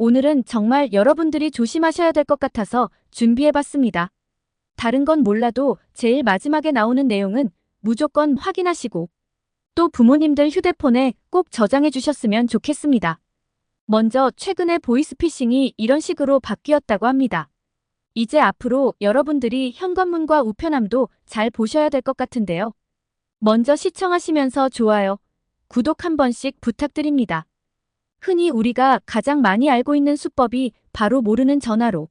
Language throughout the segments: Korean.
오늘은 정말 여러분들이 조심하셔야 될 것 같아서 준비해봤습니다. 다른 건 몰라도 제일 마지막에 나오는 내용은 무조건 확인하시고 또 부모님들 휴대폰에 꼭 저장해 주셨으면 좋겠습니다. 먼저 최근에 보이스피싱이 이런 식으로 바뀌었다고 합니다. 이제 앞으로 여러분들이 현관문과 우편함도 잘 보셔야 될 것 같은데요. 먼저 시청하시면서 좋아요, 구독 한 번씩 부탁드립니다. 흔히 우리가 가장 많이 알고 있는 수법이 바로 모르는 전화로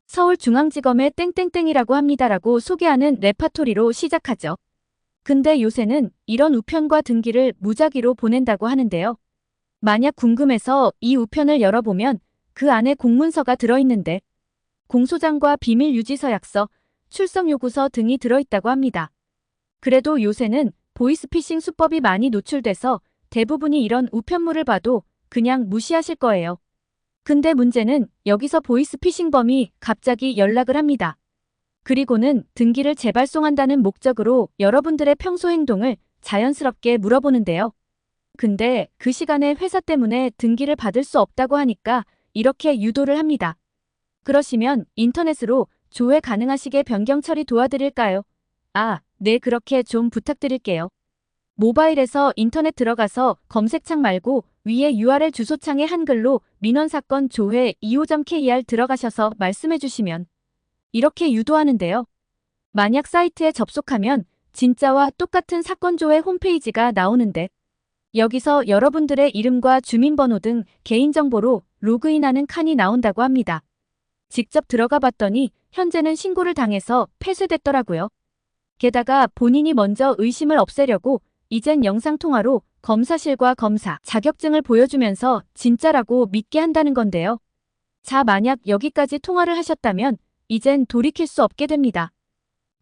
서울중앙지검의 땡땡땡이라고 합니다라고 소개하는 레파토리로 시작하죠. 근데 요새는 이런 우편과 등기를 무작위로 보낸다고 하는데요. 만약 궁금해서 이 우편을 열어보면 그 안에 공문서가 들어있는데 공소장과 비밀유지서약서, 출석요구서 등이 들어있다고 합니다. 그래도 요새는 보이스피싱 수법이 많이 노출돼서 대부분이 이런 우편물을 봐도 그냥 무시하실 거예요. 근데 문제는 여기서 보이스피싱범이 갑자기 연락을 합니다. 그리고는 등기를 재발송한다는 목적으로 여러분들의 평소 행동을 자연스럽게 물어보는데요. 근데 그 시간에 회사 때문에 등기를 받을 수 없다고 하니까 이렇게 유도를 합니다. 그러시면 인터넷으로 조회 가능하시게 변경 처리 도와드릴까요? 네, 그렇게 좀 부탁드릴게요. 모바일에서 인터넷 들어가서 검색창 말고 위에 URL 주소창에 한글로 민원사건 조회 25.kr 들어가셔서 말씀해 주시면 이렇게 유도하는데요. 만약 사이트에 접속하면 진짜와 똑같은 사건 조회 홈페이지가 나오는데 여기서 여러분들의 이름과 주민번호 등 개인정보로 로그인하는 칸이 나온다고 합니다. 직접 들어가 봤더니 현재는 신고를 당해서 폐쇄됐더라고요. 게다가 본인이 먼저 의심을 없애려고 이젠 영상통화로 검사실과 검사 자격증을 보여주면서 진짜라고 믿게 한다는 건데요. 자, 만약 여기까지 통화를 하셨다면 이젠 돌이킬 수 없게 됩니다.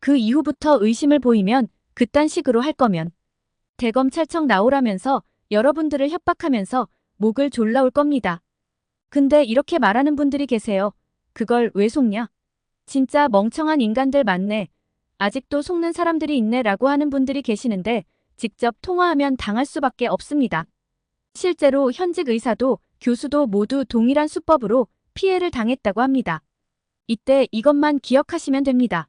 그 이후부터 의심을 보이면 그딴 식으로 할 거면 대검찰청 나오라면서 여러분들을 협박하면서 목을 졸라올 겁니다. 근데 이렇게 말하는 분들이 계세요. 그걸 왜 속냐? 진짜 멍청한 인간들 많네. 아직도 속는 사람들이 있네 라고 하는 분들이 계시는데 직접 통화하면 당할 수밖에 없습니다. 실제로 현직 의사도 교수도 모두 동일한 수법으로 피해를 당했다고 합니다. 이때 이것만 기억하시면 됩니다.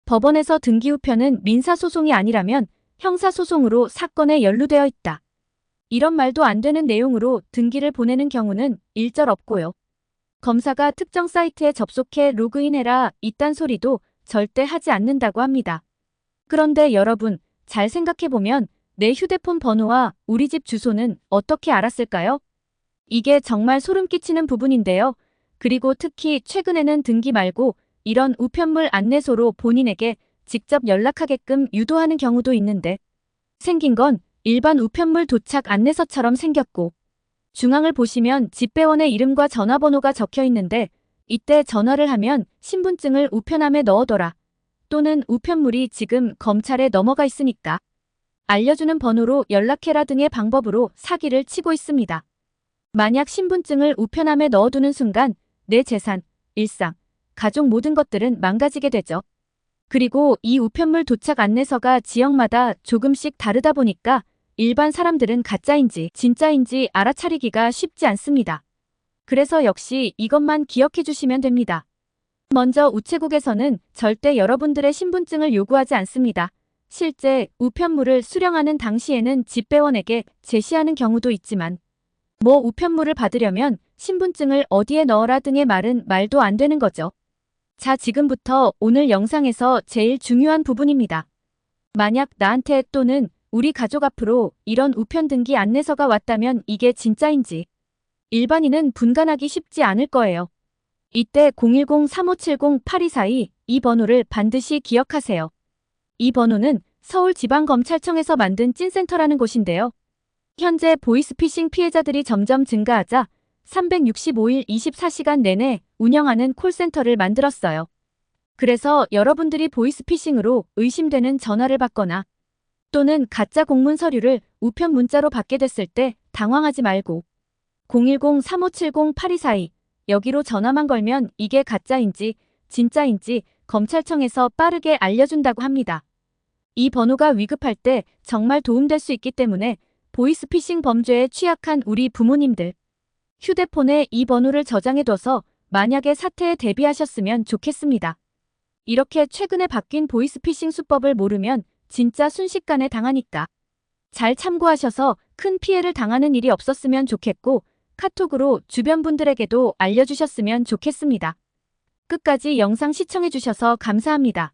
법원에서 등기 우편은 민사소송이 아니라면 형사소송으로 사건에 연루되어 있다. 이런 말도 안 되는 내용으로 등기를 보내는 경우는 일절 없고요. 검사가 특정 사이트에 접속해 로그인해라 이딴 소리도 절대 하지 않는다고 합니다. 그런데 여러분, 잘 생각해보면 내 휴대폰 번호와 우리 집 주소는 어떻게 알았을까요? 이게 정말 소름 끼치는 부분인데요. 그리고 특히 최근에는 등기 말고 이런 우편물 안내소로 본인에게 직접 연락하게끔 유도하는 경우도 있는데 생긴 건 일반 우편물 도착 안내서처럼 생겼고 중앙을 보시면 집배원의 이름과 전화번호가 적혀 있는데 이때 전화를 하면 신분증을 우편함에 넣어둬라 또는 우편물이 지금 검찰에 넘어가 있으니까 알려주는 번호로 연락해라 등의 방법으로 사기를 치고 있습니다. 만약 신분증을 우편함에 넣어두는 순간 내 재산, 일상, 가족 모든 것들은 망가지게 되죠. 그리고 이 우편물 도착 안내서가 지역마다 조금씩 다르다 보니까 일반 사람들은 가짜인지 진짜인지 알아차리기가 쉽지 않습니다. 그래서 역시 이것만 기억해 주시면 됩니다. 먼저 우체국에서는 절대 여러분들의 신분증을 요구하지 않습니다. 실제 우편물을 수령하는 당시에는 집배원에게 제시하는 경우도 있지만 우편물을 받으려면 신분증을 어디에 넣어라 등의 말은 말도 안 되는 거죠. 자, 지금부터 오늘 영상에서 제일 중요한 부분입니다. 만약 나한테 또는 우리 가족 앞으로 이런 우편 등기 안내서가 왔다면 이게 진짜인지 일반인은 분간하기 쉽지 않을 거예요. 이때 010-3570-8242 이 번호를 반드시 기억하세요. 이 번호는 서울지방검찰청에서 만든 찐센터라는 곳인데요. 현재 보이스피싱 피해자들이 점점 증가하자 365일 24시간 내내 운영하는 콜센터를 만들었어요. 그래서 여러분들이 보이스피싱으로 의심되는 전화를 받거나 또는 가짜 공문 서류를 우편 문자로 받게 됐을 때 당황하지 말고 010-3570-8242 여기로 전화만 걸면 이게 가짜인지 진짜인지 검찰청에서 빠르게 알려준다고 합니다. 이 번호가 위급할 때 정말 도움될 수 있기 때문에 보이스피싱 범죄에 취약한 우리 부모님들, 휴대폰에 이 번호를 저장해둬서 만약에 사태에 대비하셨으면 좋겠습니다. 이렇게 최근에 바뀐 보이스피싱 수법을 모르면 진짜 순식간에 당하니까 잘 참고하셔서 큰 피해를 당하는 일이 없었으면 좋겠고 카톡으로 주변 분들에게도 알려주셨으면 좋겠습니다. 끝까지 영상 시청해주셔서 감사합니다.